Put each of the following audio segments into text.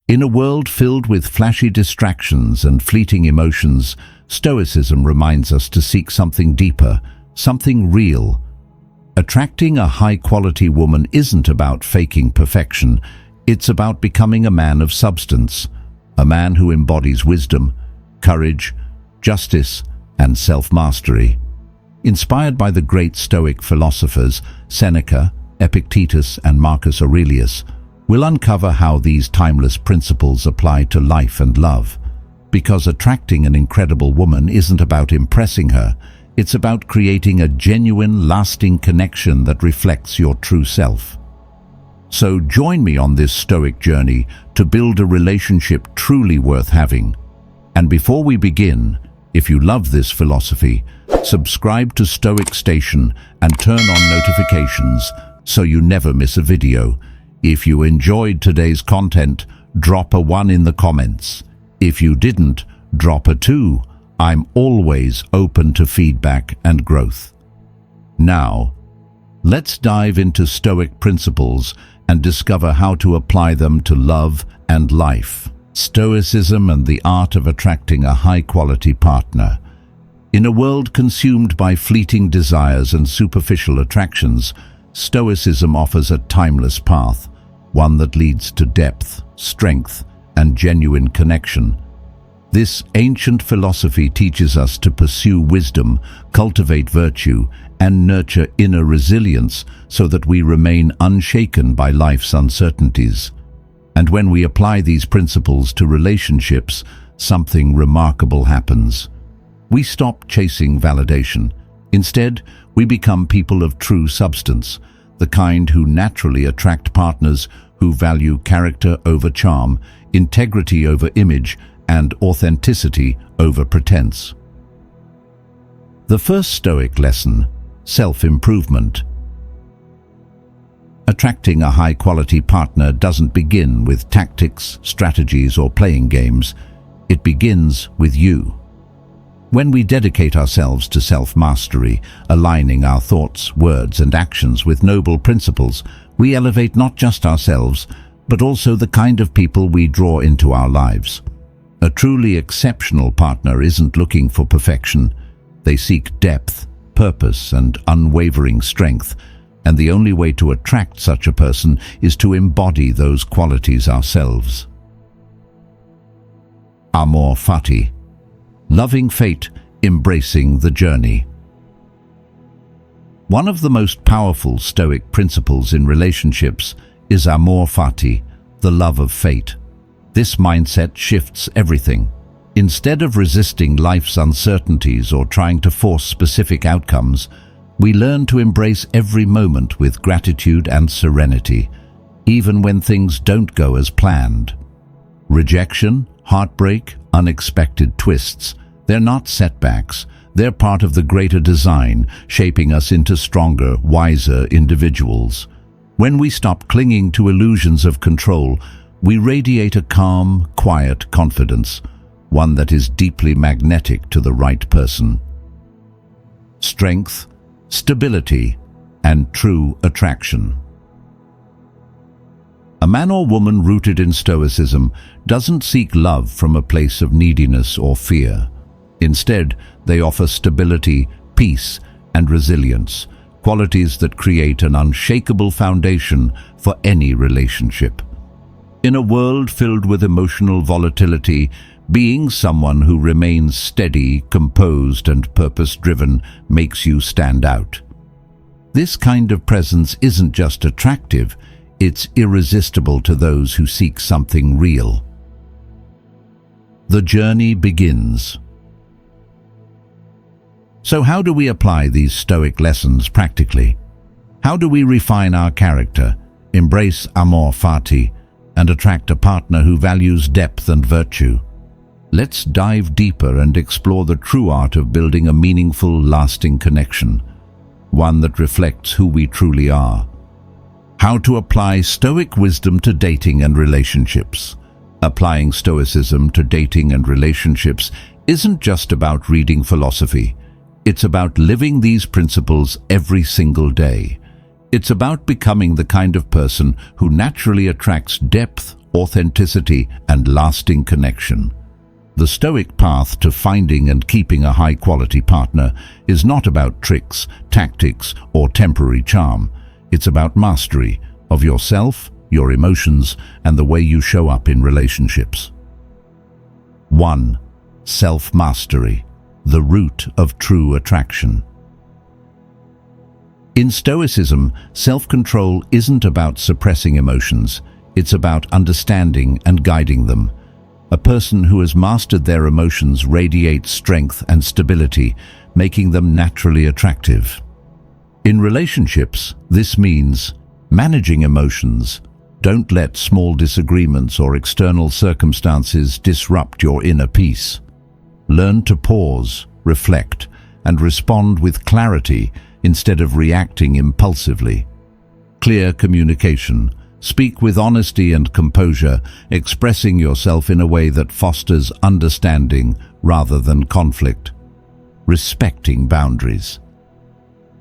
In a world filled with flashy distractions and fleeting emotions, Stoicism reminds us to seek something deeper, something real. Attracting a high-quality woman isn't about faking perfection. It's about becoming a man of substance, a man who embodies wisdom, courage, justice, and self-mastery. Inspired by the great Stoic philosophers Seneca, Epictetus, and Marcus Aurelius, we'll uncover how these timeless principles apply to life and love. Because attracting an incredible woman isn't about impressing her, it's about creating a genuine, lasting connection that reflects your true self. So join me on this Stoic journey to build a relationship truly worth having. And before we begin, if you love this philosophy, subscribe to Stoic Station and turn on notifications so you never miss a video. If you enjoyed today's content, drop a 1 in the comments. If you didn't, drop a 2. I'm always open to feedback and growth. Now, let's dive into Stoic principles and discover how to apply them to love and life. Stoicism and the art of attracting a high-quality partner. In a world consumed by fleeting desires and superficial attractions, Stoicism offers a timeless path, one that leads to depth, strength, and genuine connection. This ancient philosophy teaches us to pursue wisdom, cultivate virtue, and nurture inner resilience so that we remain unshaken by life's uncertainties. And when we apply these principles to relationships, something remarkable happens. We stop chasing validation. Instead, we become people of true substance, the kind who naturally attract partners who value character over charm, integrity over image, and authenticity over pretense. The first Stoic lesson: self-improvement. Attracting a high-quality partner doesn't begin with tactics, strategies, or playing games. It begins with you. When we dedicate ourselves to self-mastery, aligning our thoughts, words, and actions with noble principles, we elevate not just ourselves, but also the kind of people we draw into our lives. A truly exceptional partner isn't looking for perfection. They seek depth, purpose, and unwavering strength, and the only way to attract such a person is to embody those qualities ourselves. Amor Fati. Loving fate, embracing the journey. One of the most powerful Stoic principles in relationships is Amor Fati, the love of fate. This mindset shifts everything. Instead of resisting life's uncertainties or trying to force specific outcomes, we learn to embrace every moment with gratitude and serenity, even when things don't go as planned. Rejection, heartbreak, unexpected twists, they're not setbacks. They're part of the greater design, shaping us into stronger, wiser individuals. When we stop clinging to illusions of control, we radiate a calm, quiet confidence, one that is deeply magnetic to the right person. Strength, stability, and true attraction. A man or woman rooted in Stoicism doesn't seek love from a place of neediness or fear. Instead, they offer stability, peace, and resilience, qualities that create an unshakable foundation for any relationship. In a world filled with emotional volatility, being someone who remains steady, composed, and purpose-driven makes you stand out. This kind of presence isn't just attractive, it's irresistible to those who seek something real. The journey begins. So how do we apply these Stoic lessons practically? How do we refine our character, embrace Amor Fati, and attract a partner who values depth and virtue? Let's dive deeper and explore the true art of building a meaningful, lasting connection, one that reflects who we truly are. How to apply Stoic wisdom to dating and relationships. Applying Stoicism to dating and relationships isn't just about reading philosophy. It's about living these principles every single day. It's about becoming the kind of person who naturally attracts depth, authenticity, and lasting connection. The Stoic path to finding and keeping a high-quality partner is not about tricks, tactics, or temporary charm. It's about mastery of yourself, your emotions, and the way you show up in relationships. 1. Self-mastery, the root of true attraction. In Stoicism, self-control isn't about suppressing emotions, it's about understanding and guiding them. A person who has mastered their emotions radiates strength and stability, making them naturally attractive. In relationships, this means managing emotions. Don't let small disagreements or external circumstances disrupt your inner peace. Learn to pause, reflect, and respond with clarity instead of reacting impulsively. Clear communication. Speak with honesty and composure, expressing yourself in a way that fosters understanding rather than conflict. Respecting boundaries.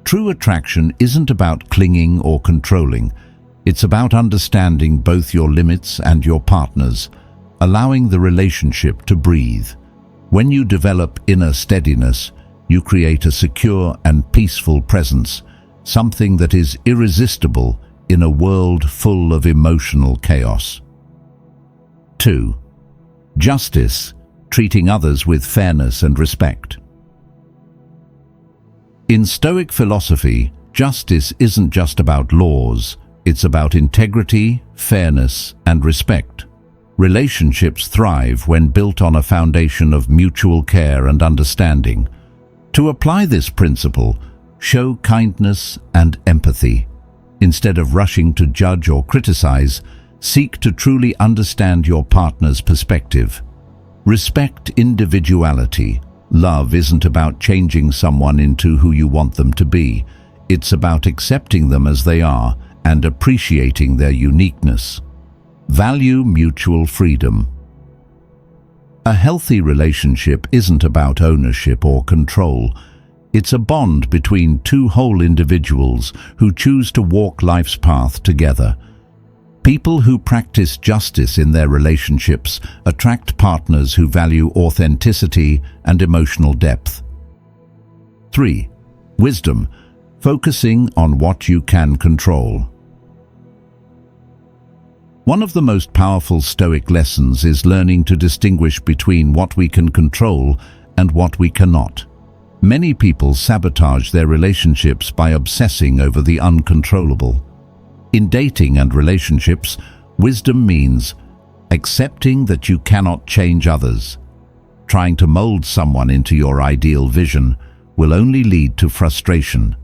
True attraction isn't about clinging or controlling. It's about understanding both your limits and your partner's, allowing the relationship to breathe. When you develop inner steadiness, you create a secure and peaceful presence, something that is irresistible in a world full of emotional chaos. 2. Justice, treating others with fairness and respect. In Stoic philosophy, justice isn't just about laws, it's about integrity, fairness, and respect. Relationships thrive when built on a foundation of mutual care and understanding. To apply this principle, show kindness and empathy. Instead of rushing to judge or criticize, seek to truly understand your partner's perspective. Respect individuality. Love isn't about changing someone into who you want them to be. It's about accepting them as they are and appreciating their uniqueness. Value mutual freedom. A healthy relationship isn't about ownership or control. It's a bond between two whole individuals who choose to walk life's path together. People who practice justice in their relationships attract partners who value authenticity and emotional depth. 3. Wisdom, focusing on what you can control. One of the most powerful Stoic lessons is learning to distinguish between what we can control and what we cannot. Many people sabotage their relationships by obsessing over the uncontrollable. In dating and relationships, wisdom means accepting that you cannot change others. Trying to mold someone into your ideal vision will only lead to frustration.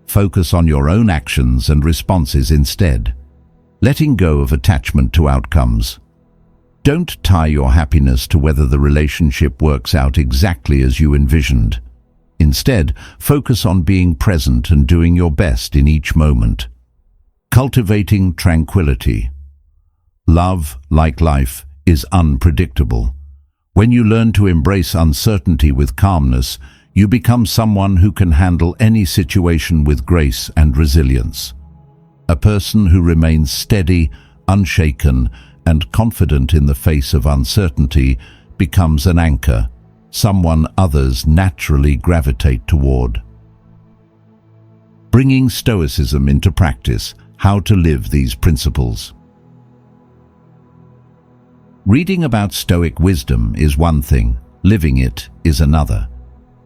Focus on your own actions and responses instead. Letting go of attachment to outcomes. Don't tie your happiness to whether the relationship works out exactly as you envisioned. Instead, focus on being present and doing your best in each moment. Cultivating tranquility. Love, like life, is unpredictable. When you learn to embrace uncertainty with calmness, you become someone who can handle any situation with grace and resilience. A person who remains steady, unshaken, and confident in the face of uncertainty becomes an anchor, someone others naturally gravitate toward. Bringing Stoicism into practice, how to live these principles. Reading about Stoic wisdom is one thing, living it is another.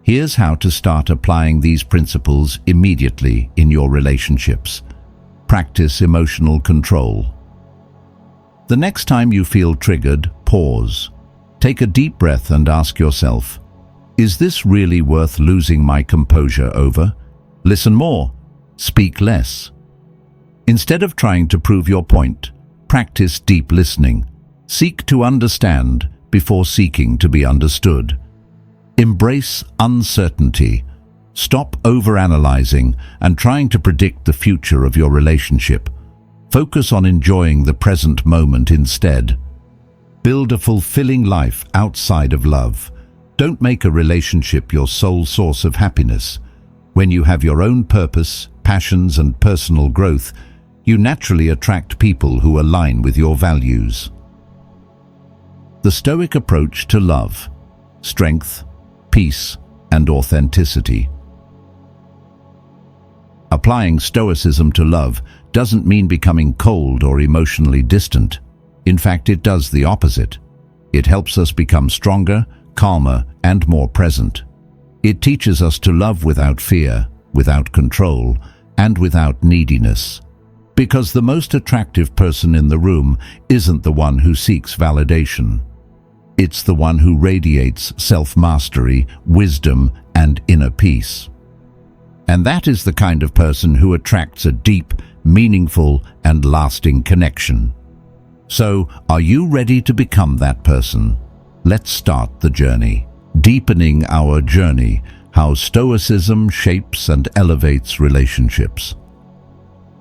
Here's how to start applying these principles immediately in your relationships. Practice emotional control. The next time you feel triggered, pause. Take a deep breath and ask yourself, is this really worth losing my composure over? Listen more. Speak less. Instead of trying to prove your point, practice deep listening. Seek to understand before seeking to be understood. Embrace uncertainty. Stop overanalyzing and trying to predict the future of your relationship. Focus on enjoying the present moment instead. Build a fulfilling life outside of love. Don't make a relationship your sole source of happiness. When you have your own purpose, passions and personal growth, you naturally attract people who align with your values. The Stoic approach to love: strength, peace, and authenticity. Applying Stoicism to love doesn't mean becoming cold or emotionally distant. In fact, it does the opposite. It helps us become stronger, calmer, and more present. It teaches us to love without fear, without control, and without neediness. Because the most attractive person in the room isn't the one who seeks validation. It's the one who radiates self-mastery, wisdom, and inner peace. And that is the kind of person who attracts a deep, meaningful, and lasting connection. So, are you ready to become that person? Let's start the journey. Deepening our journey: how Stoicism shapes and elevates relationships.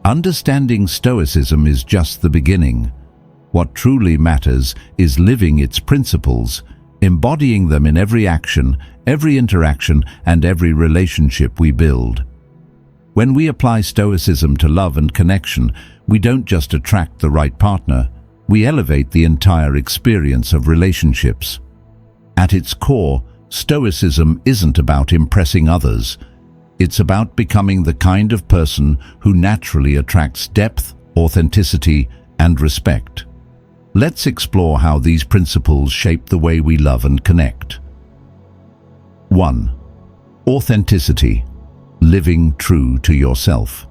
Understanding Stoicism is just the beginning. What truly matters is living its principles, embodying them in every action, every interaction, and every relationship we build. When we apply Stoicism to love and connection, we don't just attract the right partner, we elevate the entire experience of relationships. At its core, Stoicism isn't about impressing others. It's about becoming the kind of person who naturally attracts depth, authenticity, and respect. Let's explore how these principles shape the way we love and connect. 1. Authenticity: living true to yourself.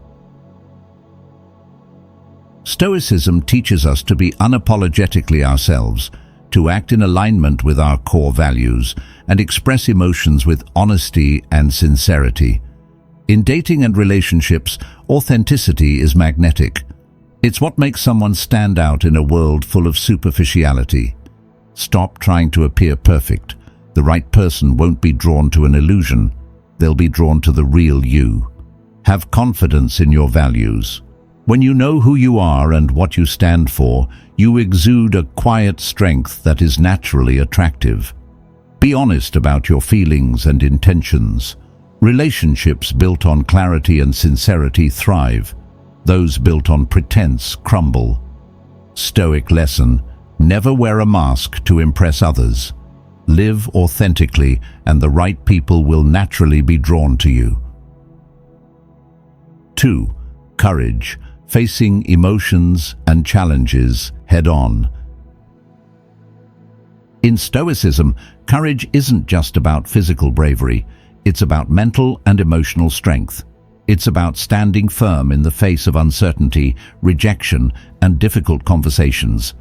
Stoicism teaches us to be unapologetically ourselves, to act in alignment with our core values, and express emotions with honesty and sincerity. In dating and relationships, authenticity is magnetic. It's what makes someone stand out in a world full of superficiality. Stop trying to appear perfect. The right person won't be drawn to an illusion. They'll be drawn to the real you. Have confidence in your values. When you know who you are and what you stand for, you exude a quiet strength that is naturally attractive. Be honest about your feelings and intentions. Relationships built on clarity and sincerity thrive. Those built on pretense crumble. Stoic lesson: never wear a mask to impress others. Live authentically, and the right people will naturally be drawn to you. 2. Courage: facing emotions and challenges head-on. In Stoicism, courage isn't just about physical bravery. It's about mental and emotional strength. It's about standing firm in the face of uncertainty, rejection, and difficult conversations.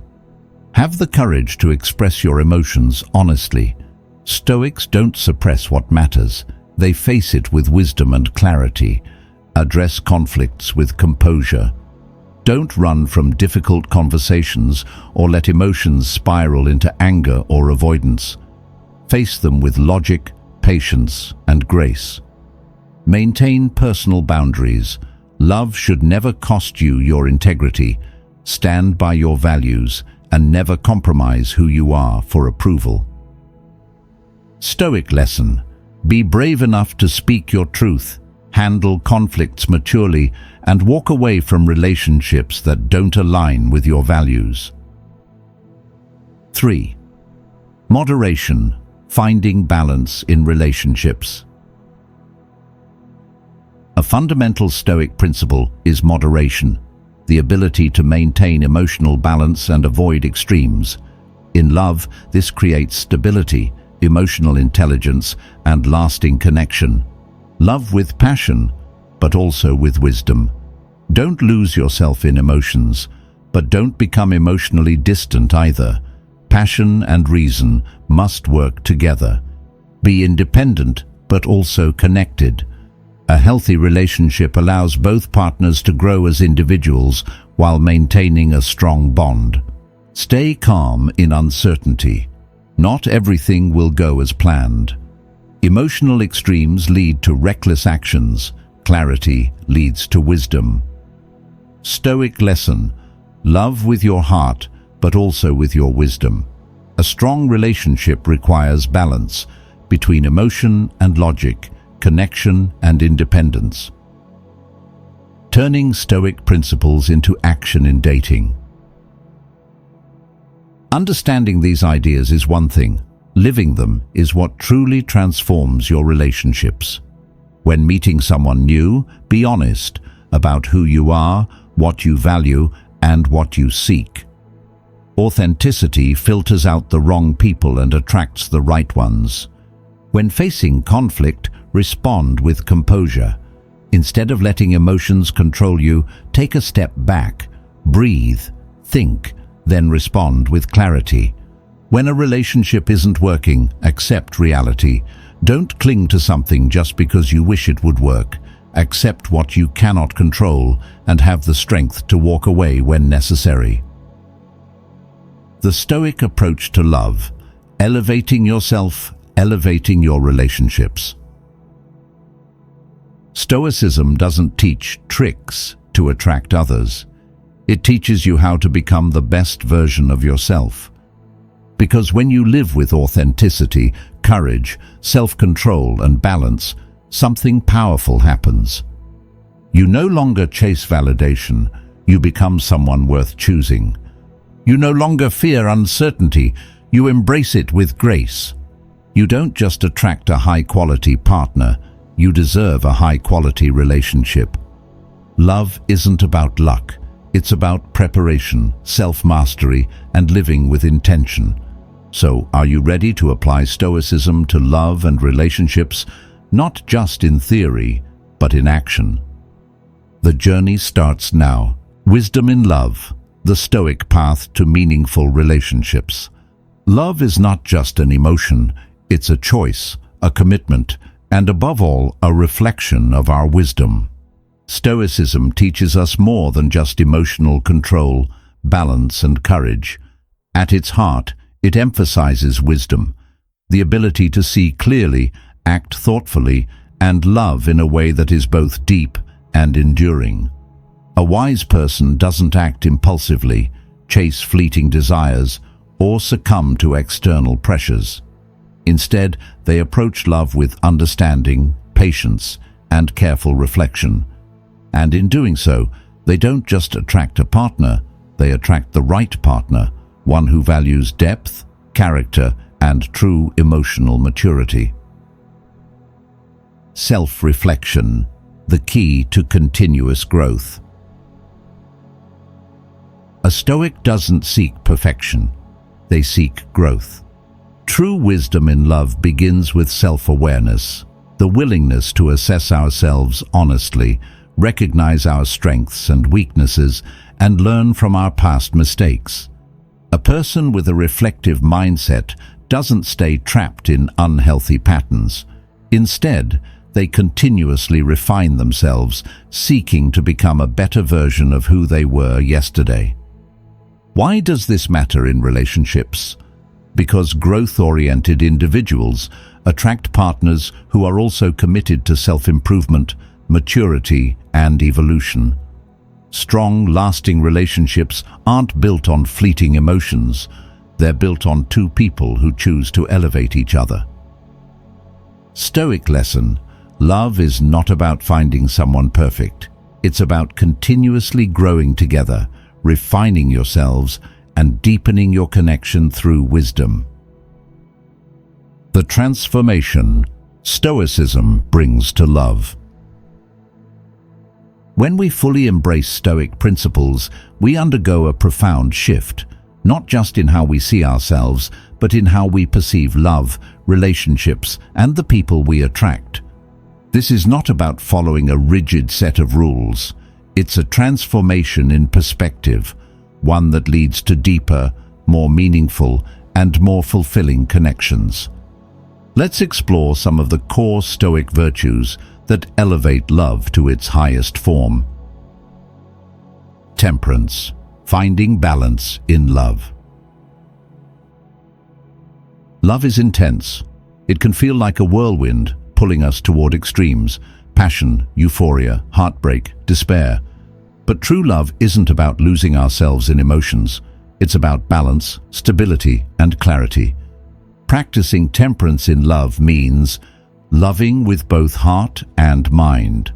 Have the courage to express your emotions honestly. Stoics don't suppress what matters. They face it with wisdom and clarity. Address conflicts with composure. Don't run from difficult conversations or let emotions spiral into anger or avoidance. Face them with logic, patience, and grace. Maintain personal boundaries. Love should never cost you your integrity. Stand by your values and never compromise who you are for approval. Stoic lesson: be brave enough to speak your truth, handle conflicts maturely, and walk away from relationships that don't align with your values. 3. Moderation: finding balance in relationships. A fundamental Stoic principle is moderation, the ability to maintain emotional balance and avoid extremes. In love, this creates stability, emotional intelligence, and lasting connection. Love with passion, but also with wisdom. Don't lose yourself in emotions, but don't become emotionally distant either. Passion and reason must work together. Be independent, but also connected. A healthy relationship allows both partners to grow as individuals while maintaining a strong bond. Stay calm in uncertainty. Not everything will go as planned. Emotional extremes lead to reckless actions. Clarity leads to wisdom. Stoic lesson: love with your heart, but also with your wisdom. A strong relationship requires balance between emotion and logic, connection and independence. turning Stoic principles into action in dating. Understanding these ideas is one thing. Living them is what truly transforms your relationships. When meeting someone new, be honest about who you are, what you value, and what you seek. Authenticity filters out the wrong people and attracts the right ones. When facing conflict, respond with composure. Instead of letting emotions control you, take a step back, breathe, think, then respond with clarity. When a relationship isn't working, accept reality. Don't cling to something just because you wish it would work. Accept what you cannot control and have the strength to walk away when necessary. The Stoic approach to love: elevating yourself, elevating your relationships. Stoicism doesn't teach tricks to attract others. It teaches you how to become the best version of yourself. Because when you live with authenticity, courage, self-control, and balance, something powerful happens. You no longer chase validation, you become someone worth choosing. You no longer fear uncertainty, you embrace it with grace. You don't just attract a high-quality partner, you deserve a high-quality relationship. Love isn't about luck. It's about preparation, self-mastery, and living with intention. So, are you ready to apply Stoicism to love and relationships, not just in theory, but in action? The journey starts now. Wisdom in love, the Stoic path to meaningful relationships. Love is not just an emotion, it's a choice, a commitment, and above all, a reflection of our wisdom. Stoicism teaches us more than just emotional control, balance, and courage. At its heart, it emphasizes wisdom, the ability to see clearly, act thoughtfully, and love in a way that is both deep and enduring. A wise person doesn't act impulsively, chase fleeting desires, or succumb to external pressures. Instead, they approach love with understanding, patience, and careful reflection. And in doing so, they don't just attract a partner, they attract the right partner, one who values depth, character, and true emotional maturity. Self-reflection, the key to continuous growth. A Stoic doesn't seek perfection, they seek growth. True wisdom in love begins with self-awareness, the willingness to assess ourselves honestly, recognize our strengths and weaknesses, and learn from our past mistakes. A person with a reflective mindset doesn't stay trapped in unhealthy patterns. Instead, they continuously refine themselves, seeking to become a better version of who they were yesterday. Why does this matter in relationships? Because growth-oriented individuals attract partners who are also committed to self-improvement, maturity, and evolution. Strong, lasting relationships aren't built on fleeting emotions. They're built on two people who choose to elevate each other. Stoic lesson: love is not about finding someone perfect. It's about continuously growing together, refining yourselves, and deepening your connection through wisdom. The transformation Stoicism brings to love. When we fully embrace Stoic principles, we undergo a profound shift, not just in how we see ourselves, but in how we perceive love, relationships, and the people we attract. This is not about following a rigid set of rules. It's a transformation in perspective, one that leads to deeper, more meaningful, and more fulfilling connections. Let's explore some of the core Stoic virtues that elevate love to its highest form. Temperance, finding balance in love. Love is intense. It can feel like a whirlwind, pulling us toward extremes: passion, euphoria, heartbreak, despair. But true love isn't about losing ourselves in emotions. It's about balance, stability, and clarity. Practicing temperance in love means loving with both heart and mind.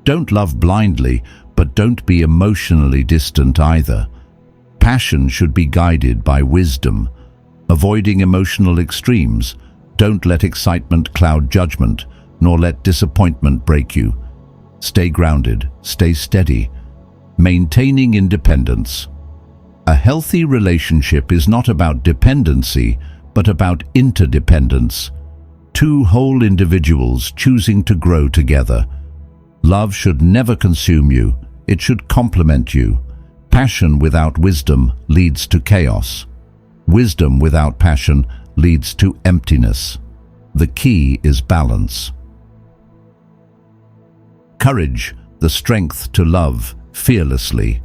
Don't love blindly, but don't be emotionally distant either. Passion should be guided by wisdom, avoiding emotional extremes. Don't let excitement cloud judgment, nor let disappointment break you. Stay grounded, stay steady, maintaining independence. A healthy relationship is not about dependency, but about interdependence. Two whole individuals choosing to grow together. Love should never consume you, it should complement you. Passion without wisdom leads to chaos. Wisdom without passion leads to emptiness. The key is balance. Courage, the strength to love fearlessly.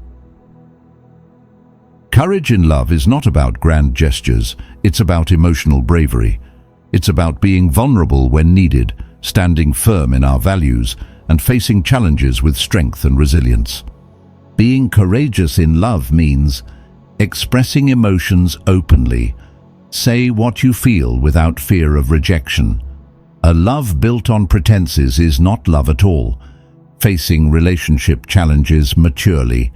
Courage in love is not about grand gestures, it's about emotional bravery. It's about being vulnerable when needed, standing firm in our values, and facing challenges with strength and resilience. Being courageous in love means expressing emotions openly. Say what you feel without fear of rejection. A love built on pretenses is not love at all. Facing relationship challenges maturely.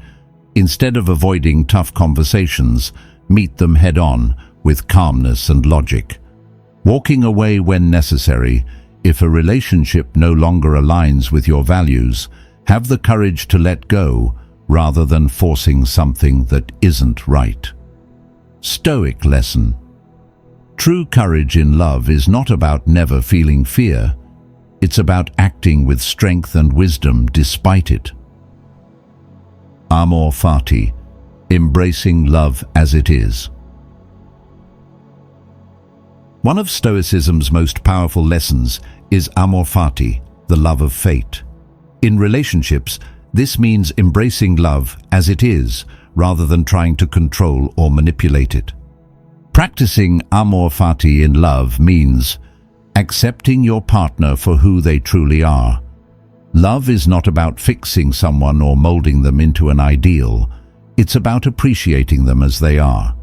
Instead of avoiding tough conversations, meet them head-on with calmness and logic. Walking away when necessary. If a relationship no longer aligns with your values, have the courage to let go rather than forcing something that isn't right. Stoic lesson. True courage in love is not about never feeling fear. It's about acting with strength and wisdom despite it. Amor Fati, embracing love as it is. One of Stoicism's most powerful lessons is Amor Fati, the love of fate. In relationships, this means embracing love as it is, rather than trying to control or manipulate it. Practicing Amor Fati in love means accepting your partner for who they truly are. Love is not about fixing someone or molding them into an ideal. It's about appreciating them as they are,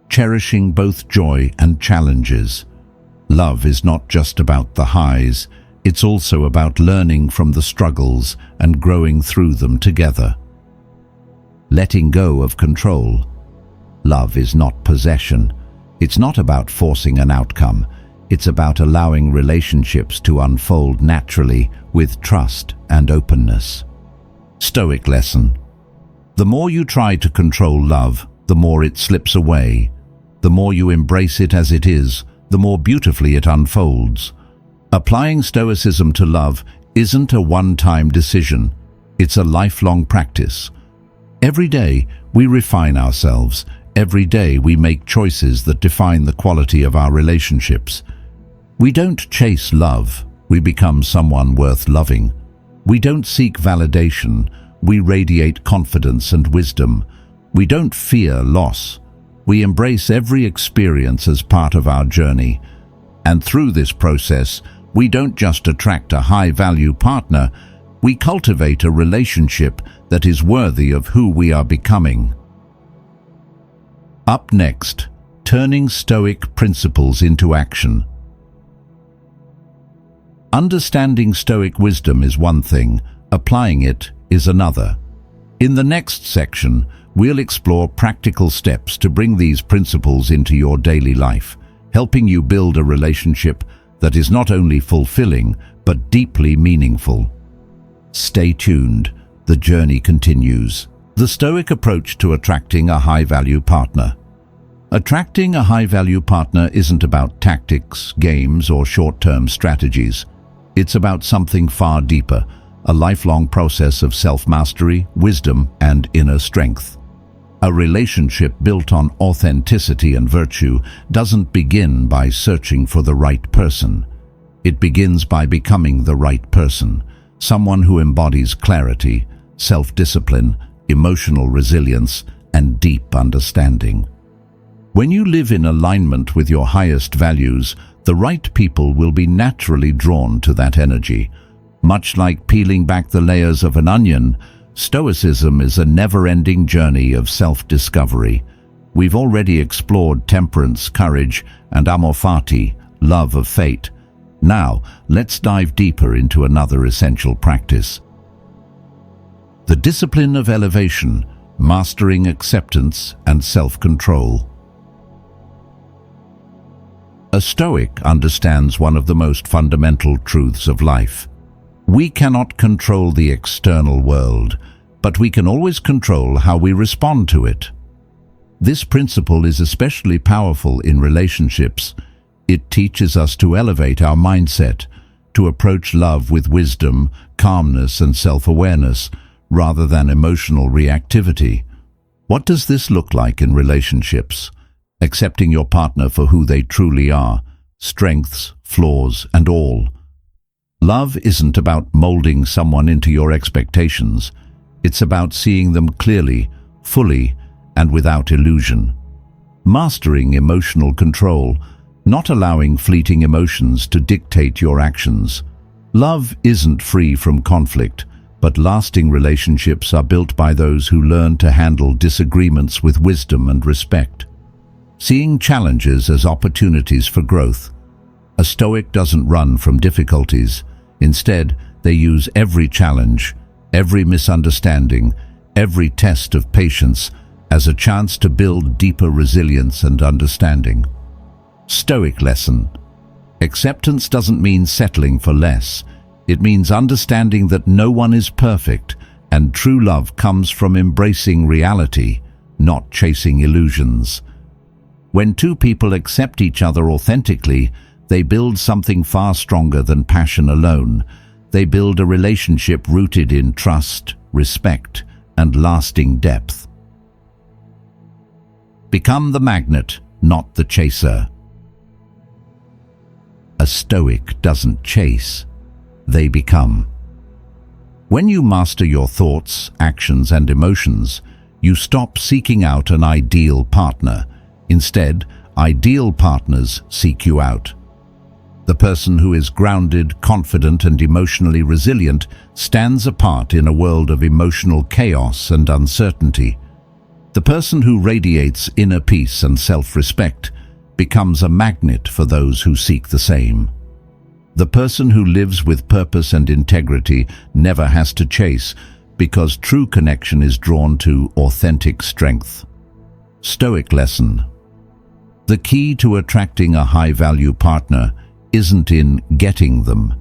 cherishing both joy and challenges. Love is not just about the highs, it's also about learning from the struggles and growing through them together. Letting go of control. Love is not possession. It's not about forcing an outcome. It's about allowing relationships to unfold naturally with trust and openness. Stoic lesson. The more you try to control love, the more it slips away. The more you embrace it as it is, the more beautifully it unfolds. Applying Stoicism to love isn't a one-time decision. It's a lifelong practice. Every day, we refine ourselves. Every day, we make choices that define the quality of our relationships. We don't chase love, we become someone worth loving. We don't seek validation, we radiate confidence and wisdom. We don't fear loss, we embrace every experience as part of our journey. And through this process, we don't just attract a high-value partner, we cultivate a relationship that is worthy of who we are becoming. Up next, turning Stoic principles into action. Understanding Stoic wisdom is one thing, applying it is another. In the next section, we'll explore practical steps to bring these principles into your daily life, helping you build a relationship that is not only fulfilling, but deeply meaningful. Stay tuned, the journey continues. The Stoic approach to attracting a high-value partner. Attracting a high-value partner isn't about tactics, games, or short-term strategies. It's about something far deeper, a lifelong process of self-mastery, wisdom, and inner strength. A relationship built on authenticity and virtue doesn't begin by searching for the right person. It begins by becoming the right person, someone who embodies clarity, self-discipline, emotional resilience, and deep understanding. When you live in alignment with your highest values, the right people will be naturally drawn to that energy. Much like peeling back the layers of an onion, Stoicism is a never-ending journey of self-discovery. We've already explored temperance, courage, and Amor Fati, love of fate. Now, let's dive deeper into another essential practice. The discipline of elevation, mastering acceptance and self-control. A Stoic understands one of the most fundamental truths of life. We cannot control the external world, but we can always control how we respond to it. This principle is especially powerful in relationships. It teaches us to elevate our mindset, to approach love with wisdom, calmness, and self-awareness, rather than emotional reactivity. What does this look like in relationships? Accepting your partner for who they truly are, strengths, flaws, and all. Love isn't about molding someone into your expectations. It's about seeing them clearly, fully, and without illusion. Mastering emotional control, not allowing fleeting emotions to dictate your actions. Love isn't free from conflict, but lasting relationships are built by those who learn to handle disagreements with wisdom and respect. Seeing challenges as opportunities for growth. A Stoic doesn't run from difficulties. Instead, they use every challenge, every misunderstanding, every test of patience as a chance to build deeper resilience and understanding. Stoic lesson. Acceptance doesn't mean settling for less. It means understanding that no one is perfect, and true love comes from embracing reality, not chasing illusions. When two people accept each other authentically, they build something far stronger than passion alone. They build a relationship rooted in trust, respect, and lasting depth. Become the magnet, not the chaser. A Stoic doesn't chase, they become. When you master your thoughts, actions, and emotions, you stop seeking out an ideal partner. Instead, ideal partners seek you out. The person who is grounded, confident, and emotionally resilient stands apart in a world of emotional chaos and uncertainty. The person who radiates inner peace and self-respect becomes a magnet for those who seek the same. The person who lives with purpose and integrity never has to chase, because true connection is drawn to authentic strength. Stoic lesson. The key to attracting a high-value partner isn't in getting them.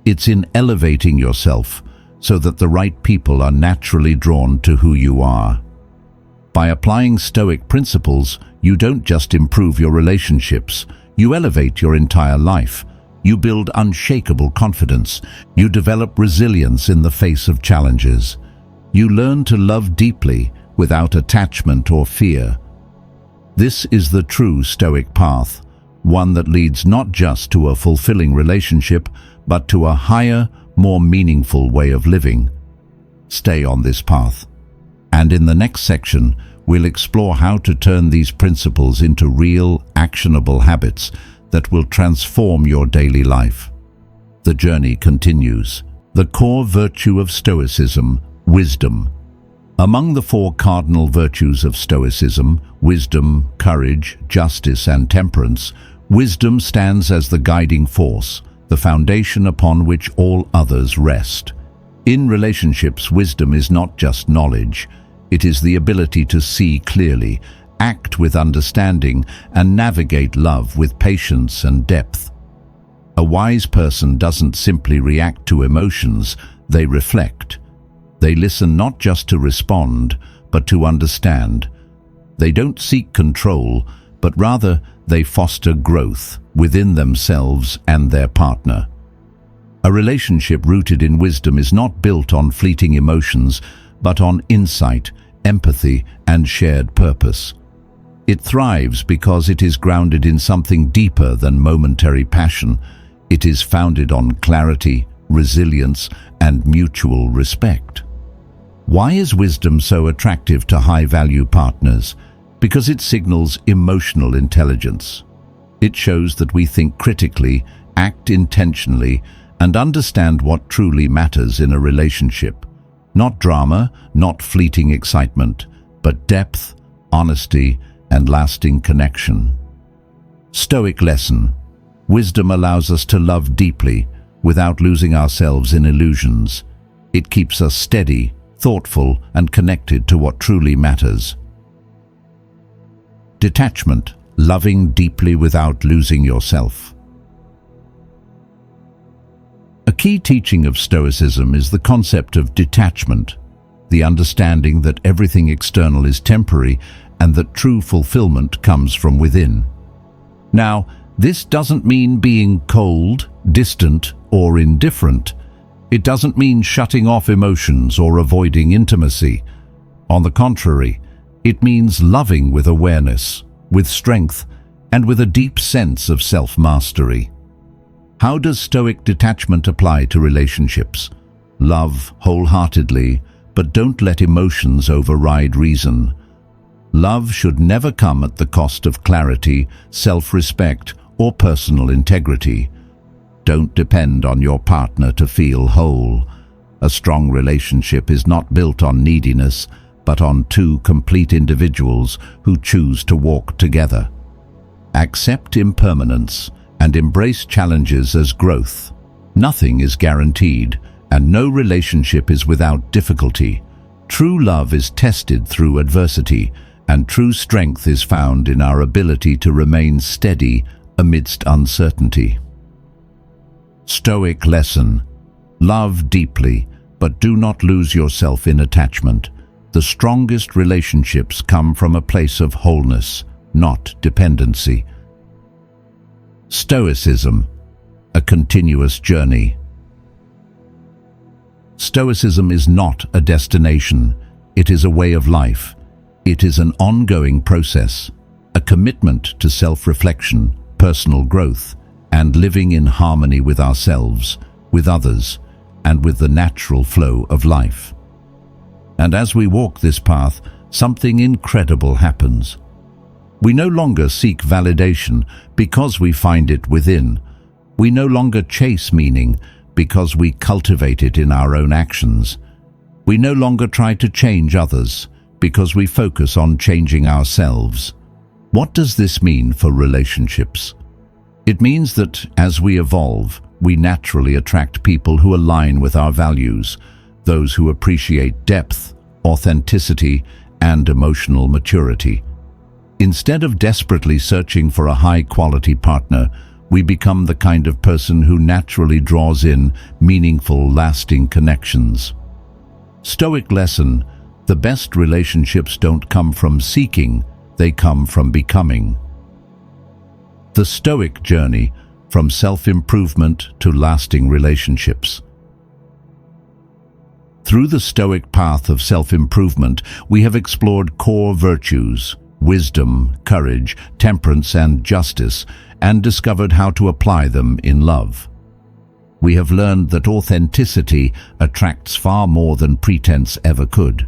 It's in elevating yourself so that the right people are naturally drawn to who you are. By applying Stoic principles, you don't just improve your relationships, you elevate your entire life. You build unshakable confidence. You develop resilience in the face of challenges. You learn to love deeply without attachment or fear. This is the true Stoic path, one that leads not just to a fulfilling relationship, but to a higher, more meaningful way of living. Stay on this path. And in the next section, we'll explore how to turn these principles into real, actionable habits that will transform your daily life. The journey continues. The core virtue of Stoicism, wisdom. Among the four cardinal virtues of Stoicism, wisdom, courage, justice, and temperance, wisdom stands as the guiding force, the foundation upon which all others rest. In relationships, wisdom is not just knowledge. It is the ability to see clearly, act with understanding, and navigate love with patience and depth. A wise person doesn't simply react to emotions, they reflect. They listen not just to respond, but to understand. They don't seek control, but rather they foster growth within themselves and their partner. A relationship rooted in wisdom is not built on fleeting emotions, but on insight, empathy, and shared purpose. It thrives because it is grounded in something deeper than momentary passion. It is founded on clarity, resilience, and mutual respect. Why is wisdom so attractive to high-value partners? Because it signals emotional intelligence. It shows that we think critically, act intentionally, and understand what truly matters in a relationship. Not drama, not fleeting excitement, but depth, honesty, and lasting connection. Stoic lesson. Wisdom allows us to love deeply without losing ourselves in illusions. It keeps us steady, thoughtful, and connected to what truly matters. Detachment, loving deeply without losing yourself. A key teaching of Stoicism is the concept of detachment, the understanding that everything external is temporary and that true fulfillment comes from within. Now, this doesn't mean being cold, distant, or indifferent. It doesn't mean shutting off emotions or avoiding intimacy. On the contrary, it means loving with awareness, with strength, and with a deep sense of self-mastery. How does Stoic detachment apply to relationships? Love wholeheartedly, but don't let emotions override reason. Love should never come at the cost of clarity, self-respect, or personal integrity. Don't depend on your partner to feel whole. A strong relationship is not built on neediness, but on two complete individuals who choose to walk together. Accept impermanence and embrace challenges as growth. Nothing is guaranteed, and no relationship is without difficulty. True love is tested through adversity, and true strength is found in our ability to remain steady amidst uncertainty. Stoic lesson: love deeply, but do not lose yourself in attachment. The strongest relationships come from a place of wholeness, not dependency. Stoicism, a continuous journey. Stoicism is not a destination, it is a way of life. It is an ongoing process, a commitment to self-reflection, personal growth, and living in harmony with ourselves, with others, and with the natural flow of life. And as we walk this path, something incredible happens. We no longer seek validation because we find it within. We no longer chase meaning because we cultivate it in our own actions. We no longer try to change others because we focus on changing ourselves. What does this mean for relationships? It means that as we evolve, we naturally attract people who align with our values, those who appreciate depth, authenticity, and emotional maturity. Instead of desperately searching for a high-quality partner, we become the kind of person who naturally draws in meaningful, lasting connections. Stoic lesson: the best relationships don't come from seeking, they come from becoming. The Stoic journey, from self-improvement to lasting relationships. Through the Stoic path of self-improvement, we have explored core virtues, wisdom, courage, temperance, and justice, and discovered how to apply them in love. We have learned that authenticity attracts far more than pretense ever could.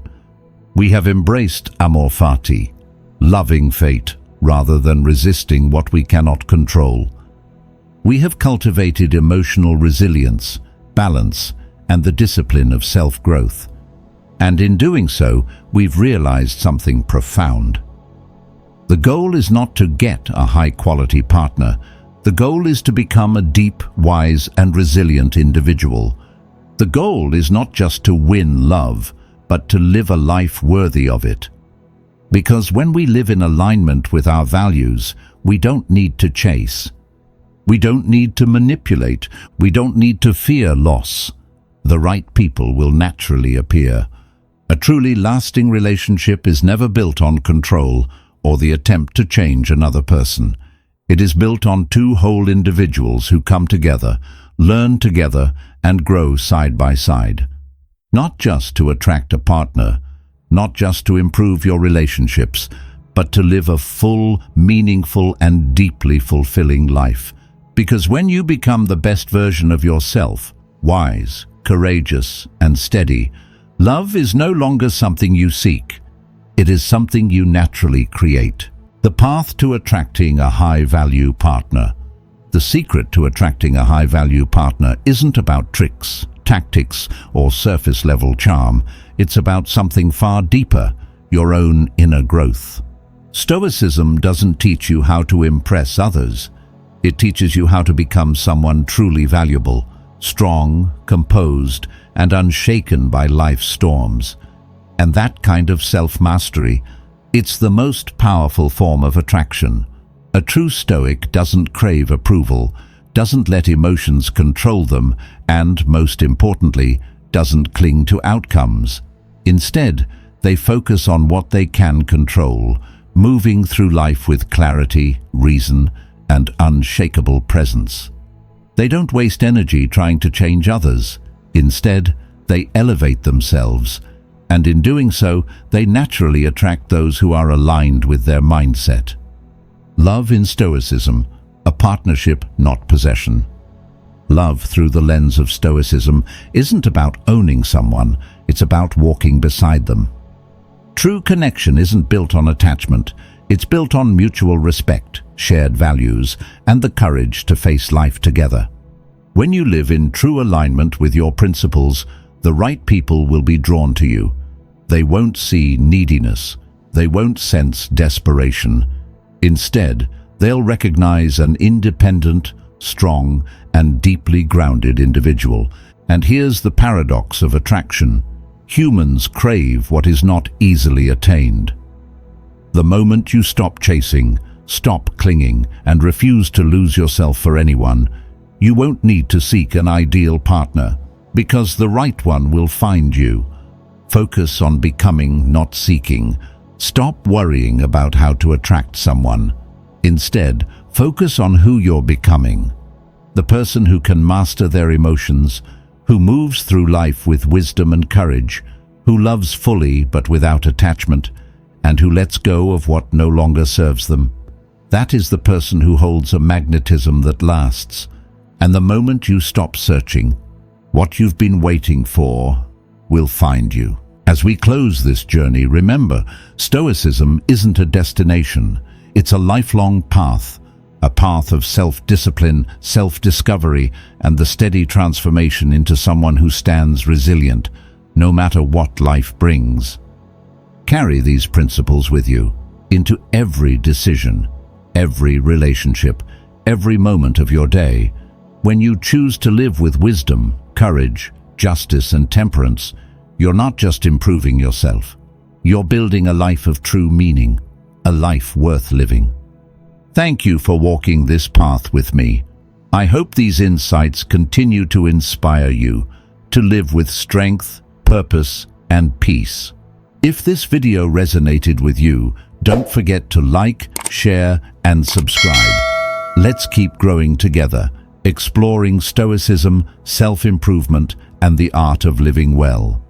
We have embraced Amor Fati, loving fate rather than resisting what we cannot control. We have cultivated emotional resilience, balance, and the discipline of self-growth. And in doing so, we've realized something profound. The goal is not to get a high-quality partner. The goal is to become a deep, wise, and resilient individual. The goal is not just to win love, but to live a life worthy of it. Because when we live in alignment with our values, we don't need to chase. We don't need to manipulate. We don't need to fear loss. The right people will naturally appear. A truly lasting relationship is never built on control or the attempt to change another person. It is built on two whole individuals who come together, learn together, and grow side by side. Not just to attract a partner, not just to improve your relationships, but to live a full, meaningful, and deeply fulfilling life. Because when you become the best version of yourself, wise, courageous, and steady, love is no longer something you seek. It is something you naturally create. The path to attracting a high-value partner. The secret to attracting a high-value partner isn't about tricks, tactics, or surface-level charm. It's about something far deeper, your own inner growth. Stoicism doesn't teach you how to impress others. It teaches you how to become someone truly valuable, strong, composed, and unshaken by life's storms. And that kind of self-mastery, it's the most powerful form of attraction. A true Stoic doesn't crave approval, doesn't let emotions control them, and, most importantly, doesn't cling to outcomes. Instead, they focus on what they can control, moving through life with clarity, reason, and unshakable presence. They don't waste energy trying to change others. Instead, they elevate themselves, and in doing so, they naturally attract those who are aligned with their mindset. Love in Stoicism, a partnership, not possession. Love through the lens of Stoicism isn't about owning someone, it's about walking beside them. True connection isn't built on attachment, it's built on mutual respect, shared values, and the courage to face life together. When you live in true alignment with your principles, the right people will be drawn to you. They won't see neediness, they won't sense desperation. Instead, they'll recognize an independent, strong, and deeply grounded individual. And here's the paradox of attraction. Humans crave what is not easily attained. The moment you stop chasing, stop clinging, and refuse to lose yourself for anyone, you won't need to seek an ideal partner, because the right one will find you. Focus on becoming, not seeking. Stop worrying about how to attract someone. Instead, focus on who you're becoming. The person who can master their emotions, who moves through life with wisdom and courage, who loves fully but without attachment, and who lets go of what no longer serves them. That is the person who holds a magnetism that lasts. And the moment you stop searching, what you've been waiting for will find you. As we close this journey, remember, Stoicism isn't a destination. It's a lifelong path, a path of self-discipline, self-discovery, and the steady transformation into someone who stands resilient, no matter what life brings. Carry these principles with you into every decision, every relationship, every moment of your day. When you choose to live with wisdom, courage, justice, and temperance, you're not just improving yourself. You're building a life of true meaning, a life worth living. Thank you for walking this path with me. I hope these insights continue to inspire you to live with strength, purpose, and peace. If this video resonated with you, don't forget to like, share, and subscribe. Let's keep growing together, exploring Stoicism, self-improvement, and the art of living well.